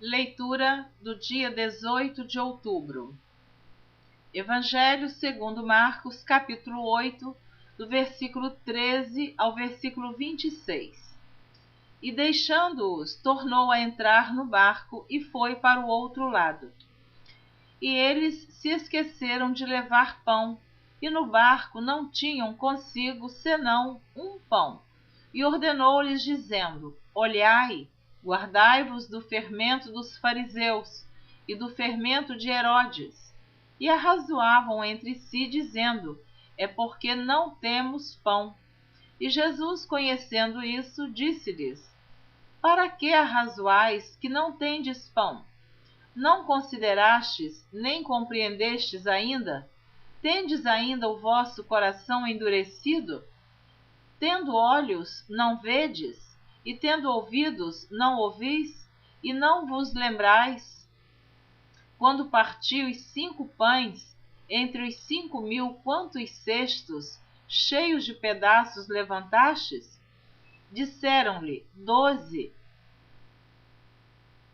Leitura do dia 18 de outubro. Evangelho segundo Marcos, capítulo 8, do versículo 13 ao versículo 26. E deixando-os, tornou a entrar no barco e foi para o outro lado. E eles se esqueceram de levar pão, e no barco não tinham consigo senão um pão. E ordenou-lhes, dizendo: Olhai, guardai-vos do fermento dos fariseus e do fermento de Herodes. E arrazoavam entre si, dizendo: É porque não temos pão. E Jesus, conhecendo isso, disse-lhes: Para que arrazoais que não tendes pão? Não considerastes, nem compreendestes ainda? Tendes ainda o vosso coração endurecido? Tendo olhos, não vedes? E tendo ouvidos, não ouvis? E não vos lembrais? Quando parti os 5 pães, entre os 5.000, quantos cestos, cheios de pedaços, levantastes? Disseram-lhe: 12.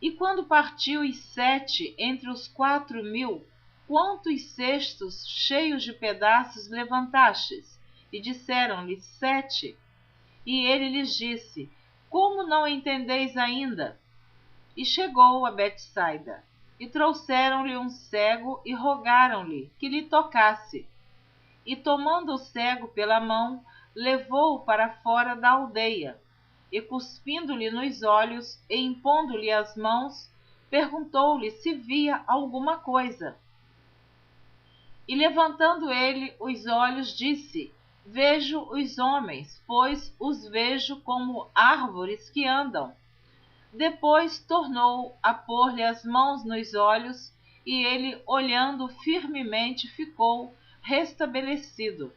E quando partiu os 7 entre os 4.000, quantos cestos cheios de pedaços levantastes? E disseram-lhe: 7. E ele lhes disse: Como não entendeis ainda? E chegou a Betsaida, e trouxeram-lhe um cego, e rogaram-lhe que lhe tocasse. E tomando o cego pela mão, levou-o para fora da aldeia, e cuspindo-lhe nos olhos, e impondo-lhe as mãos, perguntou-lhe se via alguma coisa. E levantando ele os olhos, disse: Vejo os homens, pois os vejo como árvores que andam. Depois tornou a pôr-lhe as mãos nos olhos, e ele, olhando firmemente, ficou restabelecido,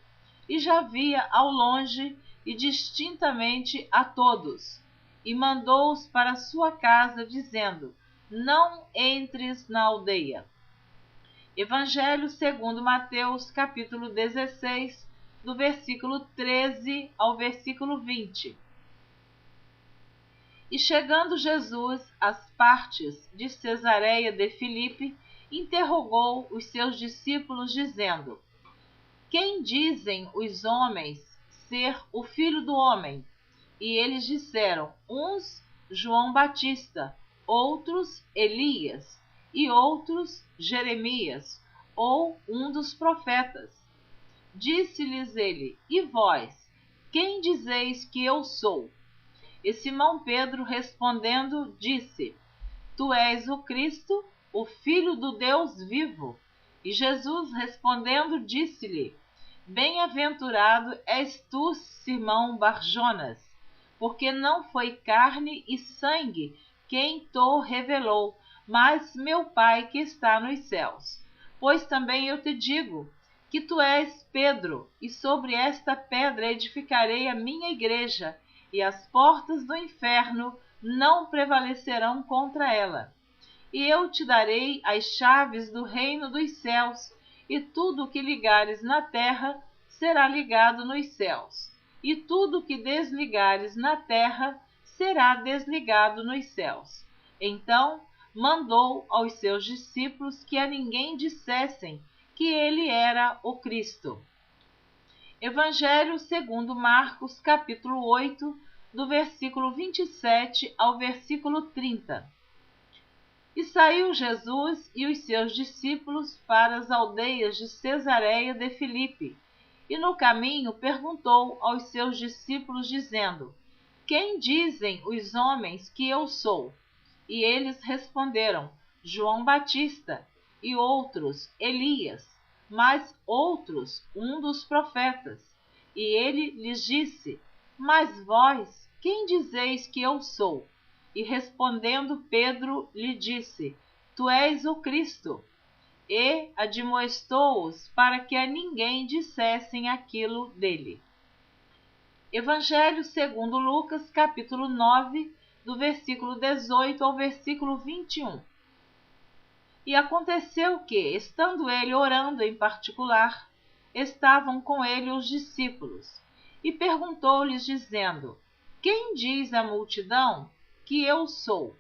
e já via ao longe e distintamente a todos, e mandou-os para sua casa, dizendo: Não entres na aldeia. Evangelho segundo Mateus, capítulo 16, do versículo 13 ao versículo 20. E chegando Jesus às partes de Cesareia de Filipe, interrogou os seus discípulos, dizendo: Quem dizem os homens ser o Filho do Homem? E eles disseram: uns João Batista, outros Elias, e outros Jeremias, ou um dos profetas. Disse-lhes ele: E vós, quem dizeis que eu sou? E Simão Pedro, respondendo, disse: Tu és o Cristo, o Filho do Deus vivo. E Jesus, respondendo, disse-lhe: Bem-aventurado és tu, Simão Bar-Jonas, porque não foi carne e sangue quem to revelou, mas meu Pai que está nos céus. Pois também eu te digo que tu és Pedro, e sobre esta pedra edificarei a minha igreja, e as portas do inferno não prevalecerão contra ela. E eu te darei as chaves do reino dos céus, e tudo o que ligares na terra será ligado nos céus, e tudo o que desligares na terra será desligado nos céus. Então mandou aos seus discípulos que a ninguém dissessem que ele era o Cristo. Evangelho segundo Marcos, capítulo 8, do versículo 27 ao versículo 30. E saiu Jesus e os seus discípulos para as aldeias de Cesareia de Filipe, e no caminho perguntou aos seus discípulos, dizendo: Quem dizem os homens que eu sou? E eles responderam: João Batista, e outros Elias, mas outros um dos profetas. E ele lhes disse: Mas vós, quem dizeis que eu sou? E respondendo Pedro lhe disse: Tu és o Cristo. E admoestou-os para que a ninguém dissessem aquilo dele. Evangelho segundo Lucas, capítulo 9, do versículo 18 ao versículo 21. E aconteceu que, estando ele orando em particular, estavam com ele os discípulos, e perguntou-lhes, dizendo: Quem diz a multidão que eu sou?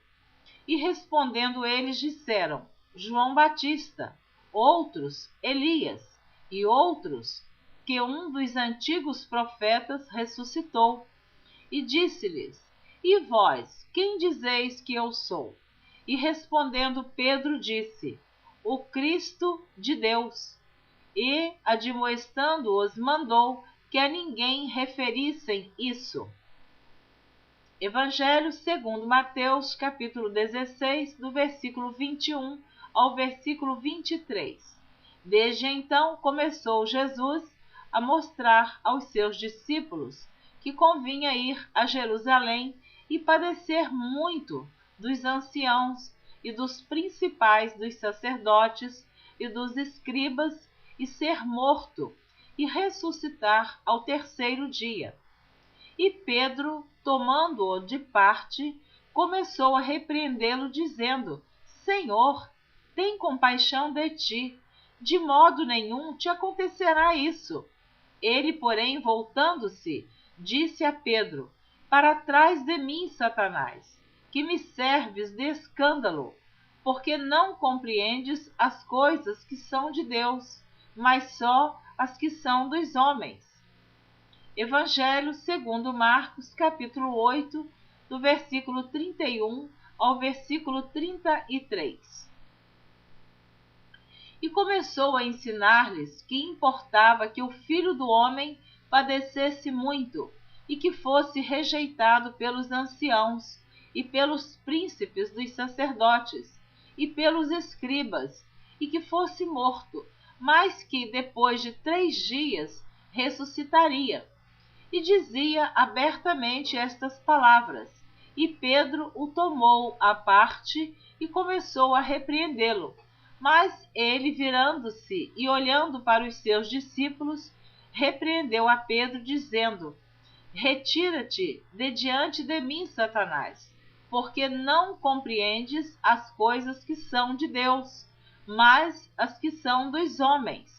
E respondendo eles disseram: João Batista, outros Elias, e outros que um dos antigos profetas ressuscitou. E disse-lhes: E vós, quem dizeis que eu sou? E respondendo Pedro disse: O Cristo de Deus. E, admoestando-os, mandou que a ninguém referissem isso. Evangelho segundo Mateus, capítulo 16, do versículo 21 ao versículo 23. Desde então começou Jesus a mostrar aos seus discípulos que convinha ir a Jerusalém e padecer muito dos anciãos e dos principais dos sacerdotes e dos escribas, e ser morto e ressuscitar ao terceiro dia. E Pedro, tomando-o de parte, começou a repreendê-lo, dizendo: Senhor, tem compaixão de ti, de modo nenhum te acontecerá isso. Ele, porém, voltando-se, disse a Pedro: Para trás de mim, Satanás, que me serves de escândalo, porque não compreendes as coisas que são de Deus, mas só as que são dos homens. Evangelho segundo Marcos, capítulo 8, do versículo 31 ao versículo 33. E começou a ensinar-lhes que importava que o Filho do Homem padecesse muito, e que fosse rejeitado pelos anciãos, e pelos príncipes dos sacerdotes, e pelos escribas, e que fosse morto, mas que depois de 3 dias ressuscitaria. E dizia abertamente estas palavras. E Pedro o tomou à parte e começou a repreendê-lo. Mas ele, virando-se e olhando para os seus discípulos, repreendeu a Pedro, dizendo: Retira-te de diante de mim, Satanás, porque não compreendes as coisas que são de Deus, mas as que são dos homens.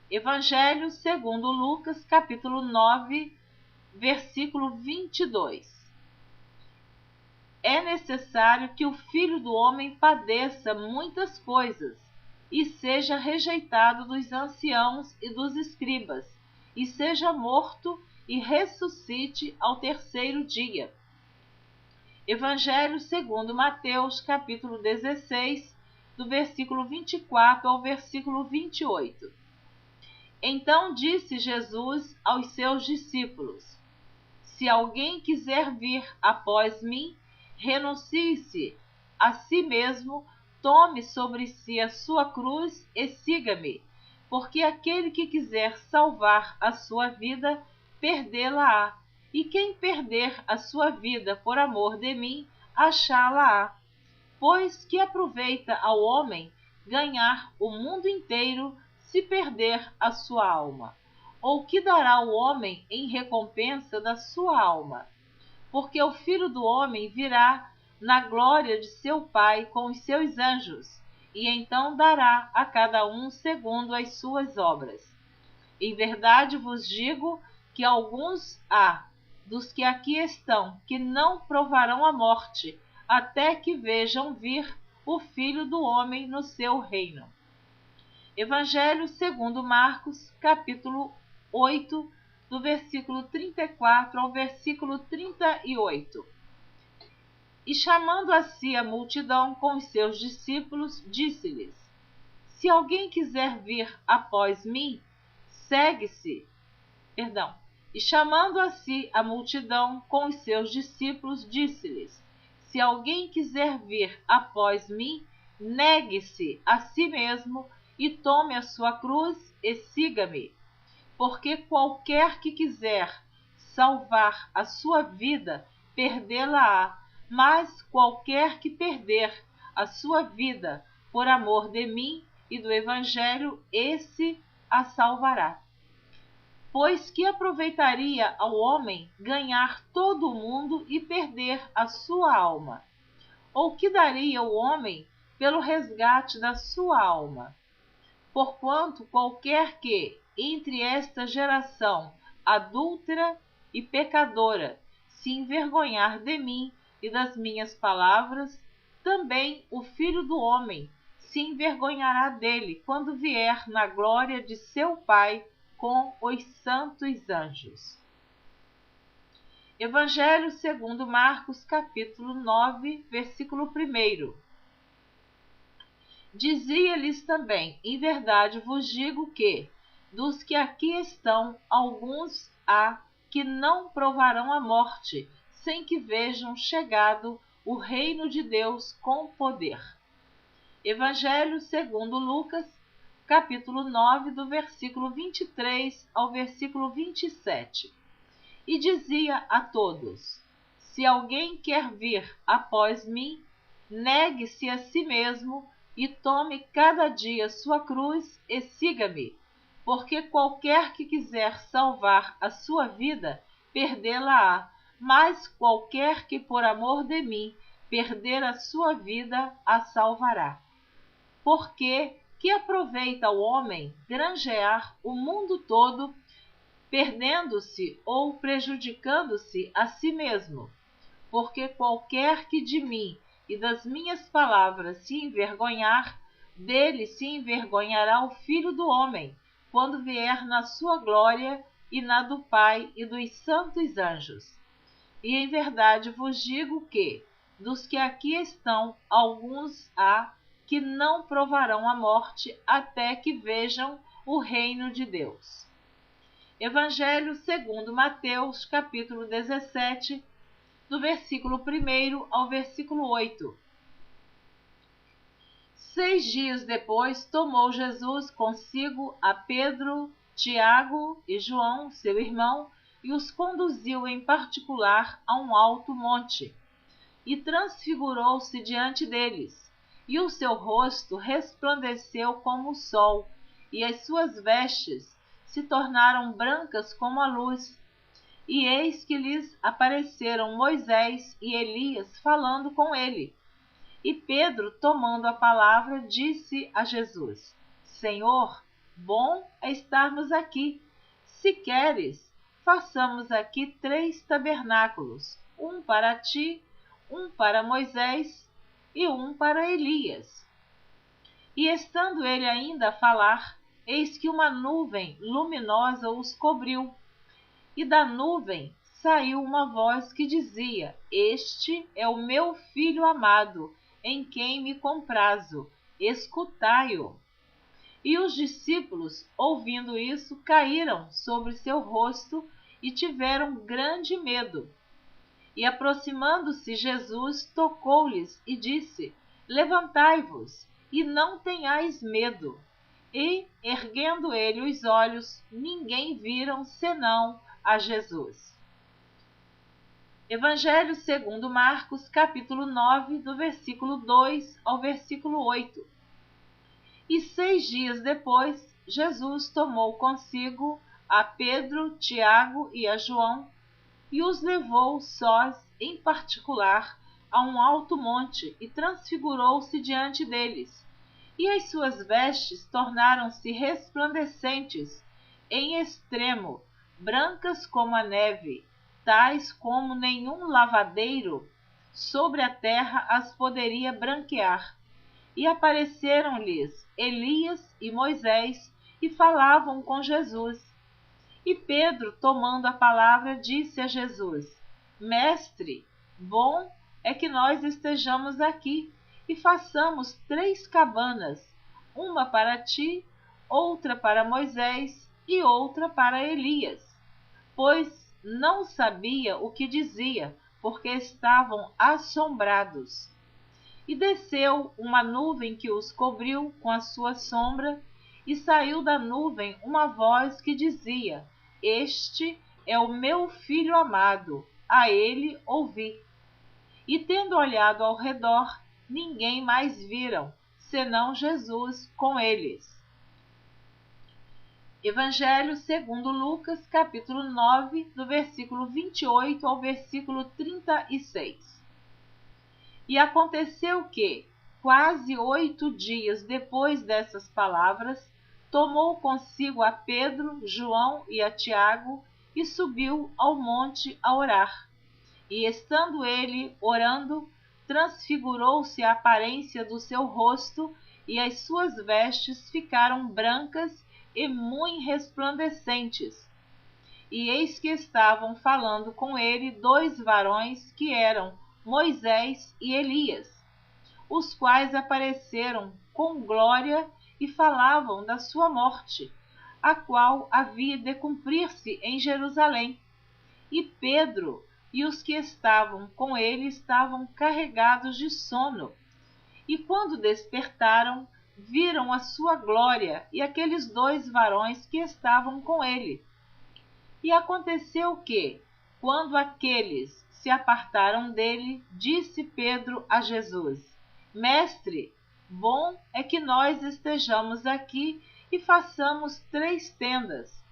Evangelho segundo Lucas, capítulo 9, versículo 22. É necessário que o Filho do Homem padeça muitas coisas, e seja rejeitado dos anciãos e dos escribas, e seja morto e ressuscite ao terceiro dia. Evangelho segundo Mateus, capítulo 16, do versículo 24 ao versículo 28. Então disse Jesus aos seus discípulos: Se alguém quiser vir após mim, renuncie-se a si mesmo, tome sobre si a sua cruz e siga-me. Porque aquele que quiser salvar a sua vida, perdê-la-á. E quem perder a sua vida por amor de mim, achá-la-á. Pois que aproveita ao homem ganhar o mundo inteiro, se perder a sua alma? Ou que dará o homem em recompensa da sua alma? Porque o Filho do Homem virá na glória de seu Pai com os seus anjos, e então dará a cada um segundo as suas obras. Em verdade vos digo que alguns há dos que aqui estão que não provarão a morte, até que vejam vir o Filho do Homem no seu reino. Evangelho segundo Marcos, capítulo 8, do versículo 34 ao versículo 38. E chamando a si a multidão com os seus discípulos, disse-lhes: Se alguém quiser vir após mim, E chamando a si a multidão com os seus discípulos, disse-lhes: Se alguém quiser vir após mim, negue-se a si mesmo e tome a sua cruz e siga-me. Porque qualquer que quiser salvar a sua vida, perdê-la-á, mas qualquer que perder a sua vida por amor de mim e do Evangelho, esse a salvará. Pois que aproveitaria ao homem ganhar todo o mundo e perder a sua alma? Ou que daria o homem pelo resgate da sua alma? Porquanto qualquer que, entre esta geração adúltera e pecadora, se envergonhar de mim e das minhas palavras, também o Filho do Homem se envergonhará dele quando vier na glória de seu Pai com os santos anjos. Evangelho segundo Marcos, capítulo 9, versículo 1. Dizia-lhes também: em verdade vos digo que, dos que aqui estão, alguns há que não provarão a morte, sem que vejam chegado o reino de Deus com poder. Evangelho segundo Lucas, capítulo 9, do versículo 23 ao versículo 27. E dizia a todos: se alguém quer vir após mim, negue-se a si mesmo e tome cada dia sua cruz e siga-me. Porque qualquer que quiser salvar a sua vida, perdê-la-á, mas qualquer que por amor de mim perder a sua vida, a salvará. Porque que aproveita o homem granjear o mundo todo, perdendo-se ou prejudicando-se a si mesmo? Porque qualquer que de mim e das minhas palavras se envergonhar, dele se envergonhará o Filho do Homem, quando vier na sua glória e na do Pai e dos santos anjos. E em verdade vos digo que, dos que aqui estão, alguns há que não provarão a morte até que vejam o reino de Deus. Evangelho segundo Mateus, capítulo 17, do versículo 1 ao versículo 8. 6 dias depois, tomou Jesus consigo a Pedro, Tiago e João, seu irmão, e os conduziu em particular a um alto monte, e transfigurou-se diante deles. E o seu rosto resplandeceu como o sol, e as suas vestes se tornaram brancas como a luz. E eis que lhes apareceram Moisés e Elias falando com ele. E Pedro, tomando a palavra, disse a Jesus: Senhor, bom é estarmos aqui. Se queres, façamos aqui 3 tabernáculos, um para ti, um para Moisés e um para Elias. E estando ele ainda a falar, eis que uma nuvem luminosa os cobriu. E da nuvem saiu uma voz que dizia: Este é o meu Filho amado, em quem me comprazo, escutai-o. E os discípulos, ouvindo isso, caíram sobre seu rosto e tiveram grande medo. E aproximando-se Jesus, tocou-lhes e disse: Levantai-vos, e não tenhais medo. E, erguendo ele os olhos, ninguém viram senão a Jesus. Evangelho segundo Marcos, capítulo 9, do versículo 2 ao versículo 8. E 6 dias depois, Jesus tomou consigo a Pedro, Tiago e a João, e os levou sós, em particular, a um alto monte, e transfigurou-se diante deles. E as suas vestes tornaram-se resplandecentes, em extremo, brancas como a neve, tais como nenhum lavadeiro sobre a terra as poderia branquear. E apareceram-lhes Elias e Moisés, e falavam com Jesus. E Pedro, tomando a palavra, disse a Jesus: Mestre, bom é que nós estejamos aqui, e façamos 3 cabanas, uma para ti, outra para Moisés e outra para Elias. Pois não sabia o que dizia, porque estavam assombrados. E desceu uma nuvem que os cobriu com a sua sombra, e saiu da nuvem uma voz que dizia: Este é o meu Filho amado, a ele ouvi. E tendo olhado ao redor, ninguém mais viram, senão Jesus com eles. Evangelho segundo Lucas, capítulo 9, do versículo 28 ao versículo 36. E aconteceu que, quase 8 dias depois dessas palavras, tomou consigo a Pedro, João e a Tiago, e subiu ao monte a orar. E estando ele orando, transfigurou-se a aparência do seu rosto, e as suas vestes ficaram brancas e muito resplandecentes. E eis que estavam falando com ele 2 varões que eram Moisés e Elias, os quais apareceram com glória e falavam da sua morte, a qual havia de cumprir-se em Jerusalém. E Pedro e os que estavam com ele estavam carregados de sono. E quando despertaram, viram a sua glória e aqueles 2 varões que estavam com ele. E aconteceu que, quando aqueles se apartaram dele, disse Pedro a Jesus: Mestre, bom é que nós estejamos aqui e façamos 3 tendas,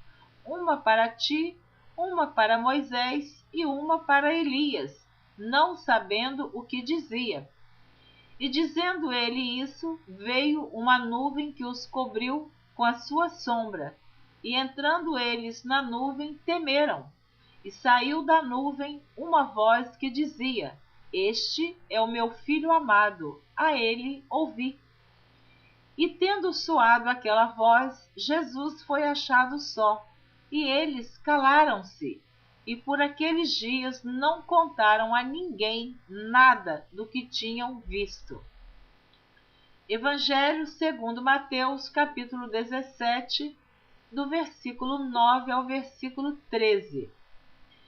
uma para ti, uma para Moisés e uma para Elias, não sabendo o que dizia. E dizendo ele isso, veio uma nuvem que os cobriu com a sua sombra, e entrando eles na nuvem, temeram. E saiu da nuvem uma voz que dizia: Este é o meu filho amado, a ele ouvi. E tendo soado aquela voz, Jesus foi achado só, e eles calaram-se, e por aqueles dias não contaram a ninguém nada do que tinham visto. Evangelho segundo Mateus, capítulo 17, do versículo 9 ao versículo 13.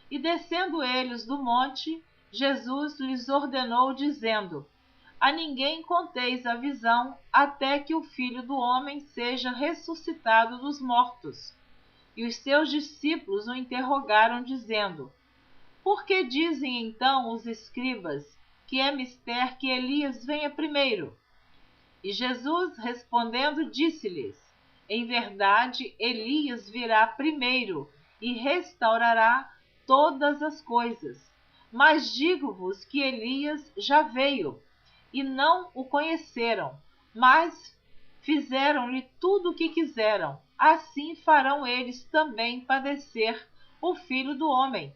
E descendo eles do monte, Jesus lhes ordenou, dizendo: A ninguém conteis a visão, até que o Filho do Homem seja ressuscitado dos mortos. E os seus discípulos o interrogaram, dizendo: Por que dizem então os escribas que é mister que Elias venha primeiro? E Jesus, respondendo, disse-lhes: Em verdade, Elias virá primeiro e restaurará todas as coisas. Mas digo-vos que Elias já veio, e não o conheceram, mas fizeram-lhe tudo o que quiseram. Assim farão eles também padecer o Filho do Homem.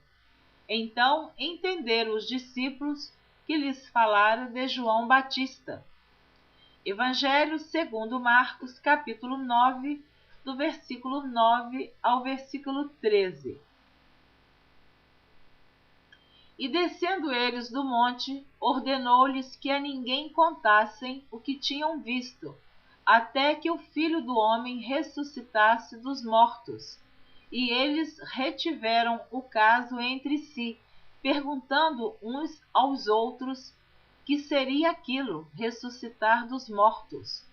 Então entenderam os discípulos que lhes falara de João Batista. Evangelho segundo Marcos, capítulo 9, do versículo 9 ao versículo 13. E descendo eles do monte, ordenou-lhes que a ninguém contassem o que tinham visto, até que o Filho do Homem ressuscitasse dos mortos. E eles retiveram o caso entre si, perguntando uns aos outros que seria aquilo, ressuscitar dos mortos.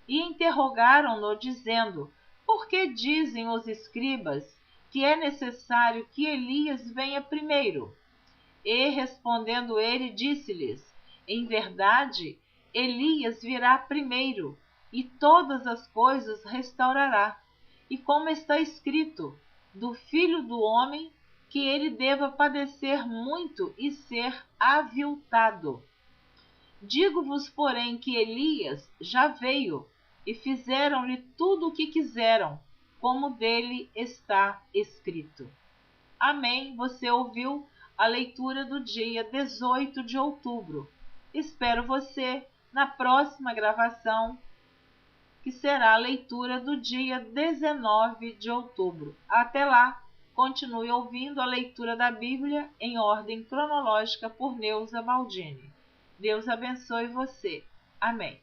E interrogaram-no, dizendo: Por que dizem os escribas que é necessário que Elias venha primeiro? E, respondendo ele, disse-lhes: Em verdade, Elias virá primeiro, e todas as coisas restaurará. E como está escrito, do Filho do Homem, que ele deva padecer muito e ser aviltado. Digo-vos, porém, que Elias já veio, e fizeram-lhe tudo o que quiseram, como dele está escrito. Amém. Você ouviu a leitura do dia 18 de outubro. Espero você na próxima gravação, que será a leitura do dia 19 de outubro. Até lá, continue ouvindo a leitura da Bíblia em ordem cronológica por Neuza Baldini. Deus abençoe você. Amém.